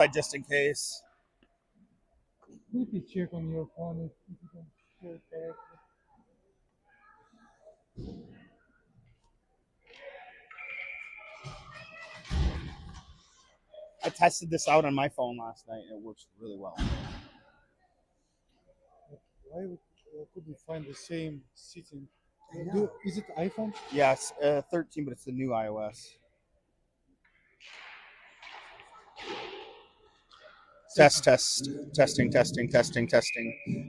just in case. Quickly check on your phone if you can share it correctly. I tested this out on my phone last night, and it works really well. Why could we find the same setting? Yeah. Is it iPhone? Yes, 13, but it's the new iOS. Testing.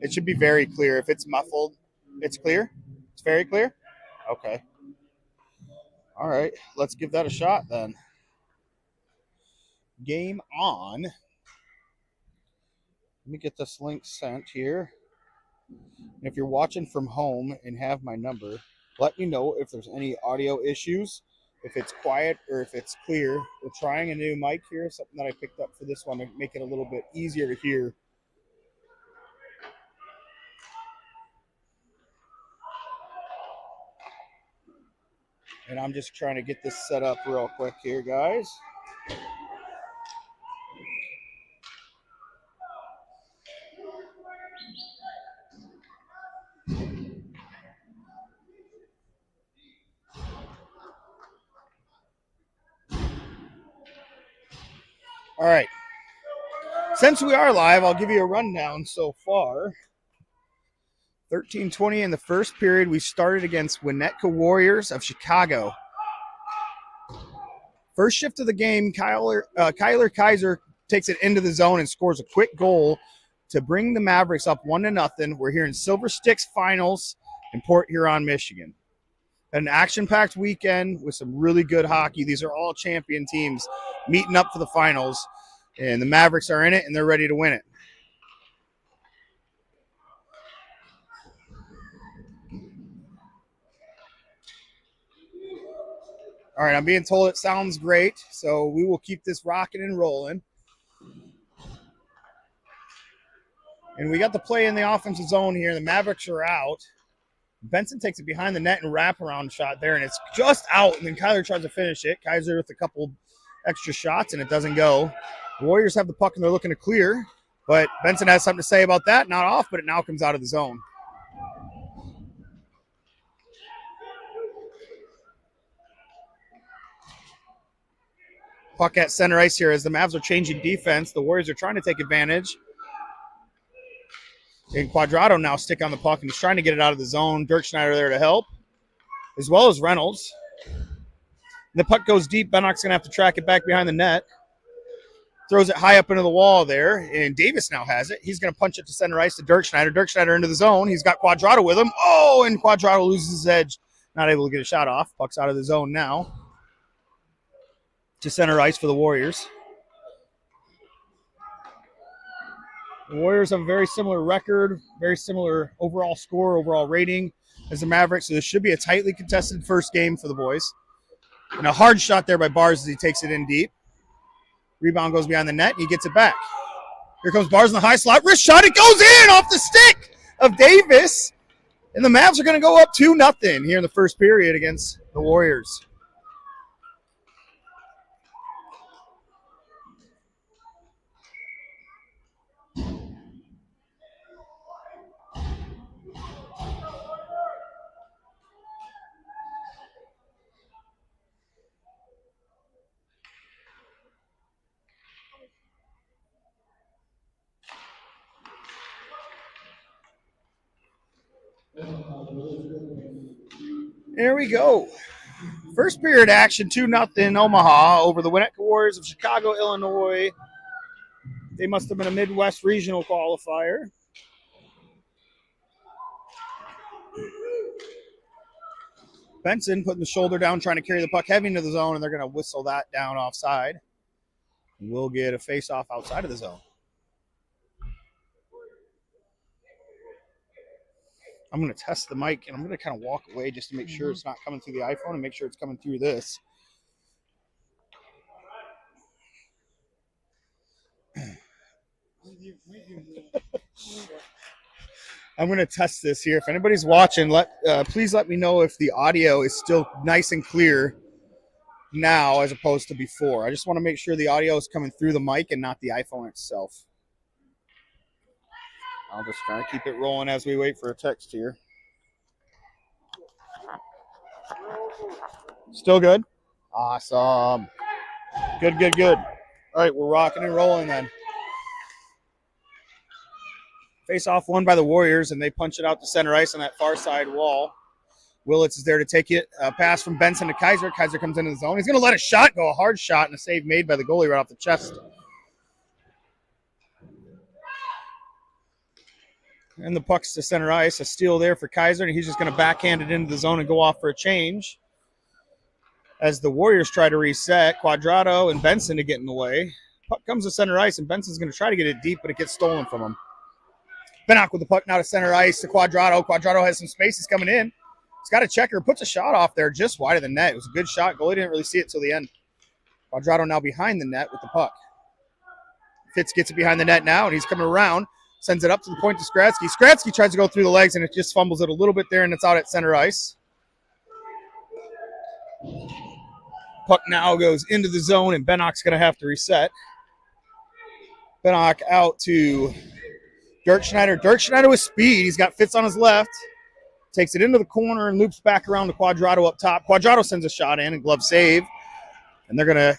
It should be very clear. If it's muffled, it's clear. It's very clear. Okay. All right. Let's give that a shot then. Game on. Let me get this link sent here. And if you're watching from home and have my number, let me know if there's any audio issues, if it's quiet or if it's clear. We're trying a new mic here, something that I picked up for this one to make it a little bit easier to hear. And I'm just trying to get this set up real quick here, guys. All right. Since we are live, I'll give you a rundown so far. 13:20 in the first period. We started against Winnetka Warriors of Chicago. First shift of the game, Kyler Kaiser takes it into the zone and scores a quick goal to bring the Mavericks up 1-0. We're here in Silver Sticks Finals in Port Huron, Michigan. An action-packed weekend with some really good hockey. These are all champion teams meeting up for the finals, and the Mavericks are in it, and they're ready to win it. All right, I'm being told it sounds great, so we will keep this rocking and rolling. And we got the play in the offensive zone here. The Mavericks are out. Benson takes it behind the net and wraparound shot there, and it's just out. And then Kyler tries to finish it. Kaiser with a couple extra shots, and it doesn't go. The Warriors have the puck, and they're looking to clear. But Benson has something to say about that. Not off, but it now comes out of the zone. Puck at center ice here as the Mavs are changing defense. The Warriors are trying to take advantage. And Quadrado now stick on the puck, and he's trying to get it out of the zone. Dirk Schneider there to help, as well as Reynolds. The puck goes deep. Bennock's going to have to track it back behind the net. Throws it high up into the wall there, and Davis now has it. He's going to punch it to center ice to Dirk Schneider. Dirk Schneider into the zone. He's got Quadrado with him. Oh, and Quadrado loses his edge. Not able to get a shot off. Puck's out of the zone now. To center ice for the Warriors. The Warriors have a very similar record, very similar overall score, overall rating as the Mavericks, so this should be a tightly contested first game for the boys. And a hard shot there by Bars as he takes it in deep. Rebound goes behind the net, and he gets it back. Here comes Bars in the high slot. Wrist shot. It goes in off the stick of Davis. And the Mavs are going to go up 2-0 here in the first period against the Warriors. There we go. First period action, 2-0 Omaha over the Winnetka Warriors of Chicago, Illinois. They must have been a Midwest regional qualifier. Benson putting the shoulder down, trying to carry the puck heavy into the zone, and they're going to whistle that down offside. We'll get a face-off outside of the zone. I'm going to test the mic, and I'm going to kind of walk away just to make sure it's not coming through the iPhone and make sure it's coming through this. I'm going to test this here. If anybody's watching, please let me know if the audio is still nice and clear. now as opposed to before. I just want to make sure the audio is coming through the mic and not the iPhone itself. I'll just try to keep it rolling as we wait for a text here. Still good? Awesome. Good, good, good. All right, we're rocking and rolling then. Face off won by the Warriors, and they punch it out to center ice on that far side wall. Willits is there to take it. Pass from Benson to Kaiser. Kaiser comes into the zone. He's going to let a shot go, a hard shot, and a save made by the goalie right off the chest. And the puck's to center ice. A steal there for Kaiser, and he's just going to backhand it into the zone and go off for a change. As the Warriors try to reset, Quadrado and Benson to get in the way. Puck comes to center ice, and Benson's going to try to get it deep, but it gets stolen from him. Winnetka with the puck now to center ice to Quadrado. Quadrado has some space. He's coming in. He's got a checker. Puts a shot off there just wide of the net. It was a good shot. Goalie didn't really see it till the end. Quadrado now behind the net with the puck. Fitz gets it behind the net now, and he's coming around. Sends it up to the point to Skratsky. Skratsky tries to go through the legs, and it just fumbles it a little bit there, and it's out at center ice. Puck now goes into the zone, and Bennock's going to have to reset. Bennock out to Dirk Schneider. Dirk Schneider with speed. He's got Fitz on his left. Takes it into the corner and loops back around to Quadrado up top. Quadrado sends a shot in, and glove save. And they're going to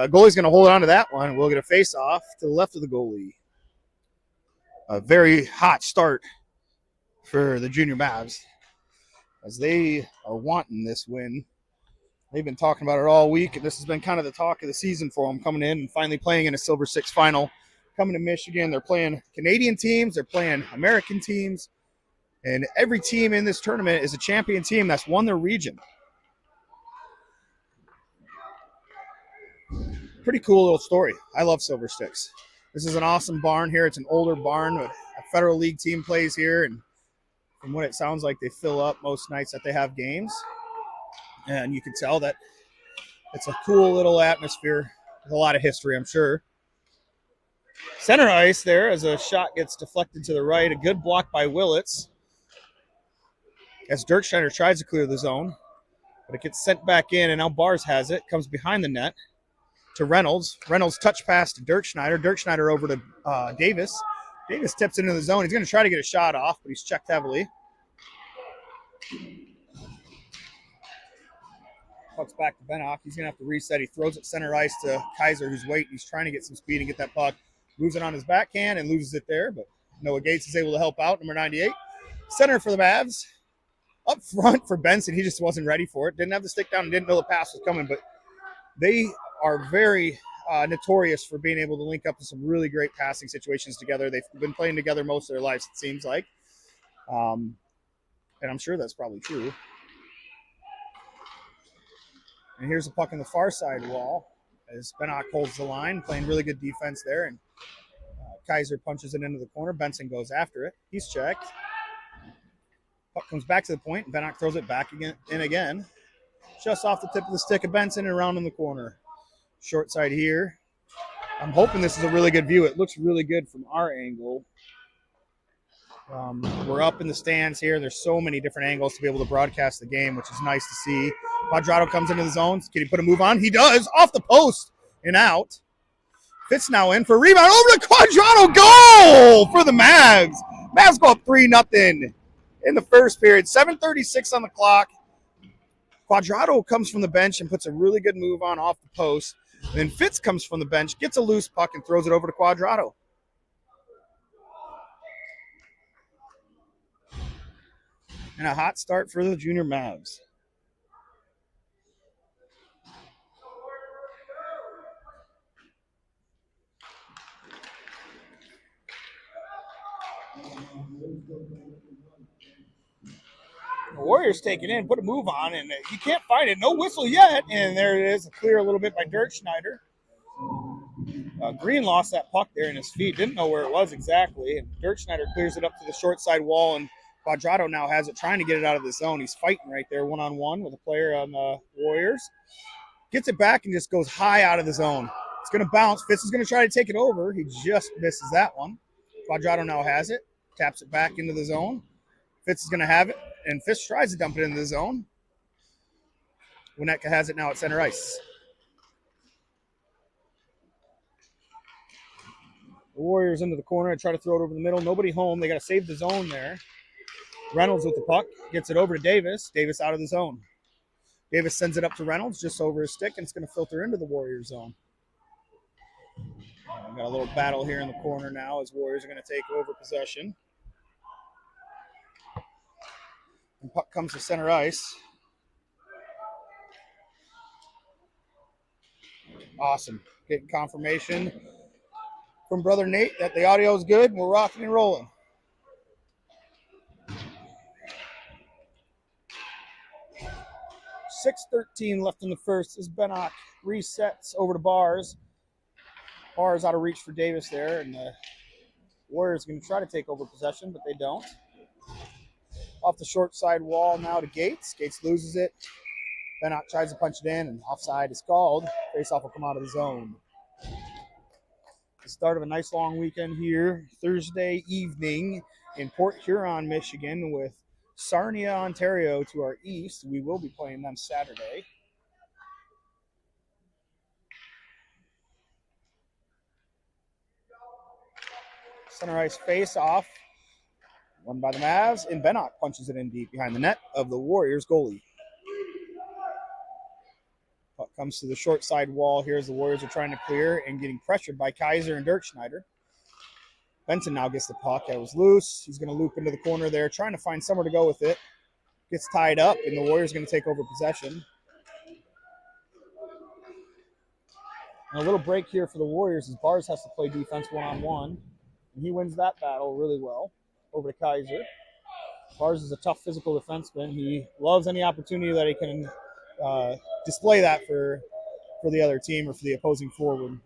goalie's going to hold on to that one. We'll get a face-off to the left of the goalie. A very hot start for the Junior Mavs as they are wanting this win. They've been talking about it all week, and this has been kind of the talk of the season for them, coming in and finally playing in a Silver Six final. Coming to Michigan, they're playing Canadian teams, they're playing American teams, and every team in this tournament is a champion team that's won their region. Pretty cool little story. I love Silver Sticks. This is an awesome barn here. It's an older barn. A Federal League team plays here, and from what it sounds like, they fill up most nights that they have games. And you can tell that it's a cool little atmosphere with a lot of history, I'm sure. Center ice there as a shot gets deflected to the right. A good block by Willits as Dirk Schneider tries to clear the zone, but it gets sent back in, and now Bars has it. Comes behind the net to Reynolds. Reynolds touch pass to Dirk Schneider. Dirk Schneider over to Davis. Davis tips into the zone. He's going to try to get a shot off, but he's checked heavily. Puck's back to Bennock. He's going to have to reset. He throws it center ice to Kaiser, who's waiting. He's trying to get some speed and get that puck. Moves it on his backhand and loses it there, but Noah Gates is able to help out. Number 98. Center for the Mavs. Up front for Benson. He just wasn't ready for it. Didn't have the stick down and didn't know the pass was coming, but they are very notorious for being able to link up to some really great passing situations together. They've been playing together most of their lives, it seems like. And I'm sure that's probably true. And here's a puck in the far side wall as Bennock holds the line, playing really good defense there. And Kaiser punches it into the corner. Benson goes after it. He's checked. Puck comes back to the point. Bennock throws it back in again. Just off the tip of the stick of Benson and around in the corner. Short side here. I'm hoping this is a really good view. It looks really good from our angle. We're up in the stands here. There's so many different angles to be able to broadcast the game, which is nice to see. Quadrado comes into the zone. Can he put a move on? He does. Off the post and out. Fitz now in for a rebound. Over to Quadrado. Goal for the Mavs. Mavs go up 3-0 in the first period. 7:36 on the clock. Quadrado comes from the bench and puts a really good move on off the post. And then Fitz comes from the bench, gets a loose puck, and throws it over to Quadrado. And a hot start for the Junior Mavs. The Warriors take it in, put a move on, and you can't find it. No whistle yet, and there it is. A clear a little bit by Dirk Schneider. Green lost that puck there in his feet. Didn't know where it was exactly. And Dirk Schneider clears it up to the short side wall, and Quadrado now has it, trying to get it out of the zone. He's fighting right there one-on-one with a player on the Warriors. Gets it back and just goes high out of the zone. It's going to bounce. Fitz is going to try to take it over. He just misses that one. Quadrado now has it. Taps it back into the zone. Fitz is going to have it, and Fitz tries to dump it into the zone. Winnetka has it now at center ice. The Warriors into the corner and try to throw it over the middle. Nobody home. They got to save the zone there. Reynolds with the puck. Gets it over to Davis. Davis out of the zone. Davis sends it up to Reynolds just over his stick, and it's going to filter into the Warriors zone. We've got a little battle here in the corner now as Warriors are going to take over possession. And puck comes to center ice. Awesome. Getting confirmation from Brother Nate that the audio is good. We're rocking and rolling. .6:13 left in the first as Bennock resets over to Bars. Bars out of reach for Davis there, and the Warriors are going to try to take over possession, but they don't. Off the short side wall now to Gates. Gates loses it. Bennock tries to punch it in, and offside is called. Faceoff will come out of the zone. The start of a nice long weekend here Thursday evening in Port Huron, Michigan, with Sarnia, Ontario to our east. We will be playing them Saturday. Center ice face-off. Won by the Mavs, and Bennock punches it in deep behind the net of the Warriors goalie. Puck comes to the short side wall here as the Warriors are trying to clear and getting pressured by Kaiser and Dirk Schneider. Benson now gets the puck. That was loose. He's going to loop into the corner there, trying to find somewhere to go with it. Gets tied up, and the Warriors are going to take over possession. And a little break here for the Warriors as Bars has to play defense one-on-one. And he wins that battle really well over to Kaiser. Bars is a tough physical defenseman. He loves any opportunity that he can display that for the other team or for the opposing forward.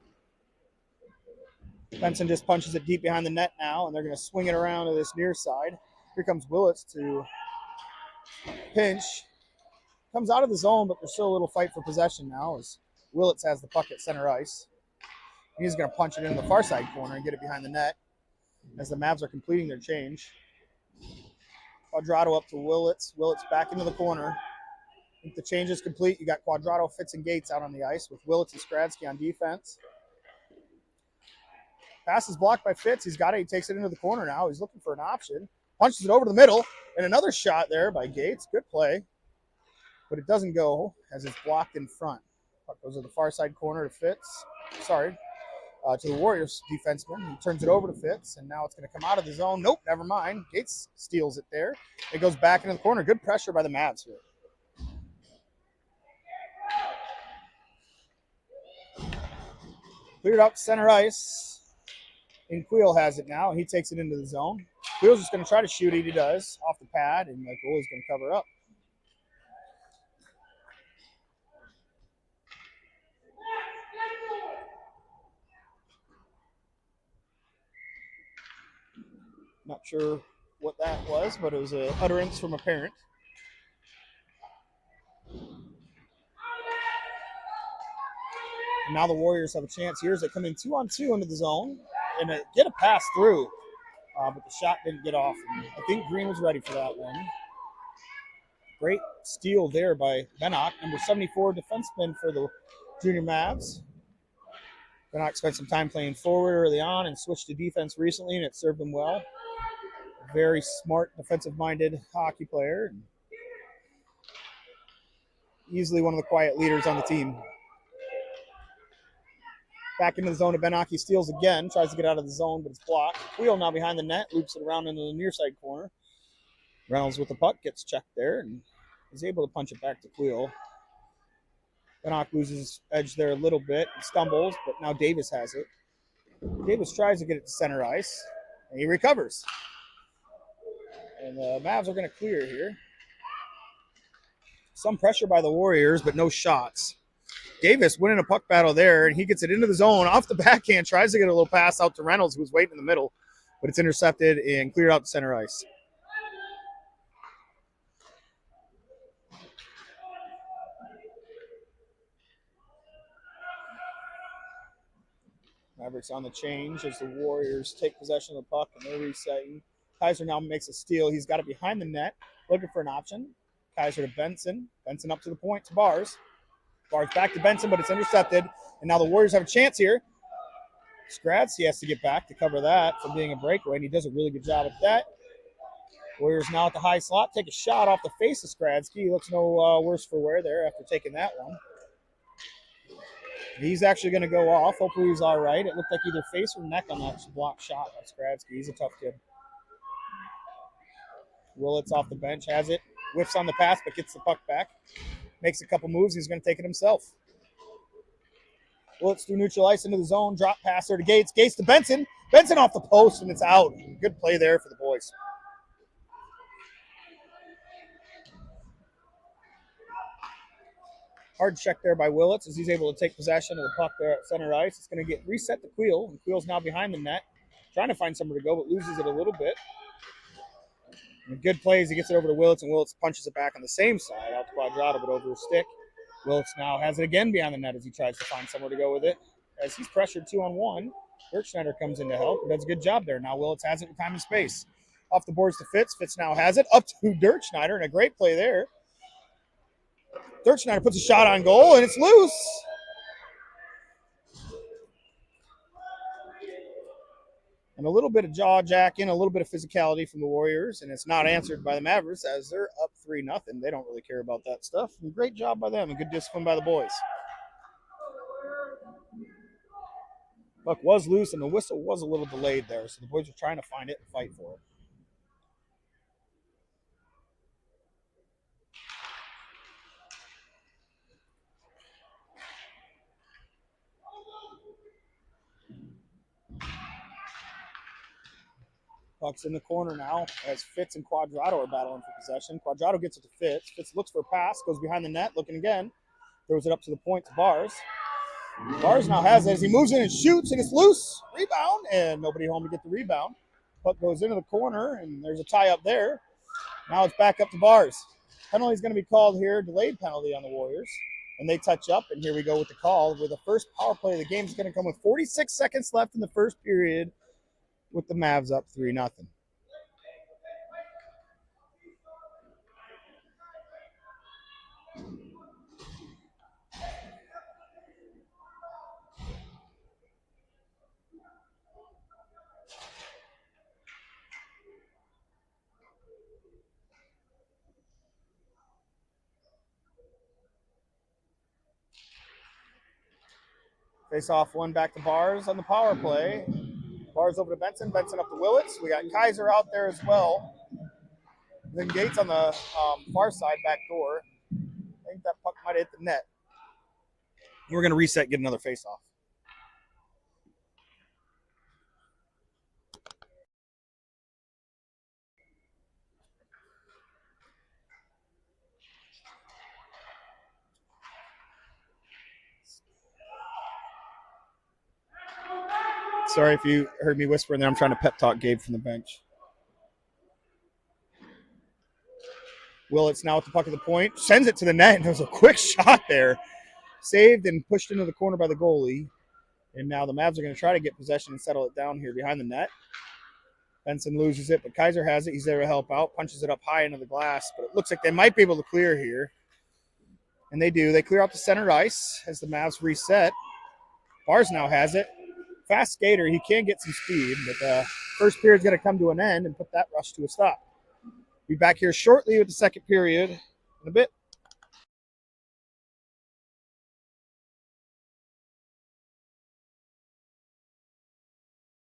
Benson just punches it deep behind the net now, and they're going to swing it around to this near side. Here comes Willits to pinch. Comes out of the zone, but there's still a little fight for possession now as Willits has the puck at center ice. He's going to punch it into the far side corner and get it behind the net as the Mavs are completing their change. Quadrado up to Willits. Willits back into the corner. I think the change is complete. You got Quadrado, Fitz, and Gates out on the ice with Willits and Skradsky on defense. Pass is blocked by Fitz. He's got it. He takes it into the corner now. He's looking for an option. Punches it over to the middle. And another shot there by Gates. Good play. But it doesn't go as it's blocked in front. Puck goes to the far side corner to Fitz. To the Warriors defenseman. He turns it over to Fitz, and now it's going to come out of the zone. Nope, never mind. Gates steals it there. It goes back into the corner. Good pressure by the Mavs here. Cleared out center ice. And Queel has it now. He takes it into the zone. Queel's just going to try to shoot it. He does off the pad, and the goalie's going to cover up. Not sure what that was, but it was an utterance from a parent. And now the Warriors have a chance here as they come in 2-on-2 into the zone and get a pass through. But the shot didn't get off. And I think Green was ready for that one. Great steal there by Bennock, number 74 defenseman for the Junior Mavs. Bennock spent some time playing forward early on and switched to defense recently, and it served him well. Very smart, defensive-minded hockey player. Easily one of the quiet leaders on the team. Back into the zone to Bennock. He steals again, tries to get out of the zone, but it's blocked. Wheel now behind the net, loops it around into the near side corner. Reynolds with the puck, gets checked there, and is able to punch it back to Queel. Bennock loses his edge there a little bit, stumbles, but now Davis has it. Davis tries to get it to center ice, and he recovers. And the Mavs are going to clear here. Some pressure by the Warriors, but no shots. Davis winning a puck battle there, and he gets it into the zone off the backhand, tries to get a little pass out to Reynolds, who was waiting in the middle, but it's intercepted and cleared out to center ice. Mavericks on the change as the Warriors take possession of the puck, and they're resetting. Kaiser now makes a steal. He's got it behind the net, looking for an option. Kaiser to Benson. Benson up to the point to Bars. Bars back to Benson, but it's intercepted. And now the Warriors have a chance here. He has to get back to cover that from being a breakaway, and he does a really good job at that. Warriors now at the high slot. Take a shot off the face of Skradsky. He looks no worse for wear there after taking that one. He's actually going to go off. Hopefully he's all right. It looked like either face or neck on that block shot by Skradsky. He's a tough kid. Willett's off the bench, has it. Whiffs on the pass, but gets the puck back. Makes a couple moves. He's going to take it himself. Willett's through neutral ice into the zone. Drop pass there to Gates. Gates to Benson. Benson off the post, and it's out. Good play there for the boys. Hard check there by Willits as he's able to take possession of the puck there at center ice. It's going to get reset to Queel, and Queel's now behind the net. Trying to find somewhere to go, but loses it a little bit. And good plays. He gets it over to Willits, and Willits punches it back on the same side out to Quadrado, but over his stick. Willits now has it again behind the net as he tries to find somewhere to go with it. As he's pressured 2-on-1, Dirkschneider comes in to help and does a good job there. Now Willits has it with time and space. Off the boards to Fitz. Fitz now has it up to Dirkschneider, and a great play there. Dirkschneider puts a shot on goal, and it's loose. And a little bit of jaw jacking, a little bit of physicality from the Warriors, and it's not answered by the Mavericks as they're up 3-0. They don't really care about that stuff. And great job by them and good discipline by the boys. Puck was loose, and the whistle was a little delayed there, so the boys are trying to find it and fight for it. Puck's in the corner now as Fitz and Quadrado are battling for possession. Quadrado gets it to Fitz. Fitz looks for a pass, goes behind the net, looking again. Throws it up to the point to Bars. Bars now has it as he moves in and shoots, and it's loose. Rebound, and nobody home to get the rebound. Puck goes into the corner, and there's a tie up there. Now it's back up to Bars. Penalty is going to be called here, delayed penalty on the Warriors. And they touch up, and here we go with the call, where the first power play of the game is going to come with 46 seconds left in the first period, with the Mavs up 3-0. Face off one back to Bars on the power play. Bars over to Benson. Benson up to Willits. We got Kaiser out there as well. Then Gates on the far side back door. I think that puck might hit the net. We're going to reset, get another face off. Sorry if you heard me whispering there. I'm trying to pep talk Gabe from the bench. Willits now with the puck at the point. Sends it to the net, and there's a quick shot there. Saved and pushed into the corner by the goalie. And now the Mavs are going to try to get possession and settle it down here behind the net. Benson loses it, but Kaiser has it. He's there to help out. Punches it up high into the glass, but it looks like they might be able to clear here. And they do. They clear out the center ice as the Mavs reset. Bars now has it. Fast skater. He can get some speed, but the first period's going to come to an end and put that rush to a stop. Be back here shortly with the second period in a bit.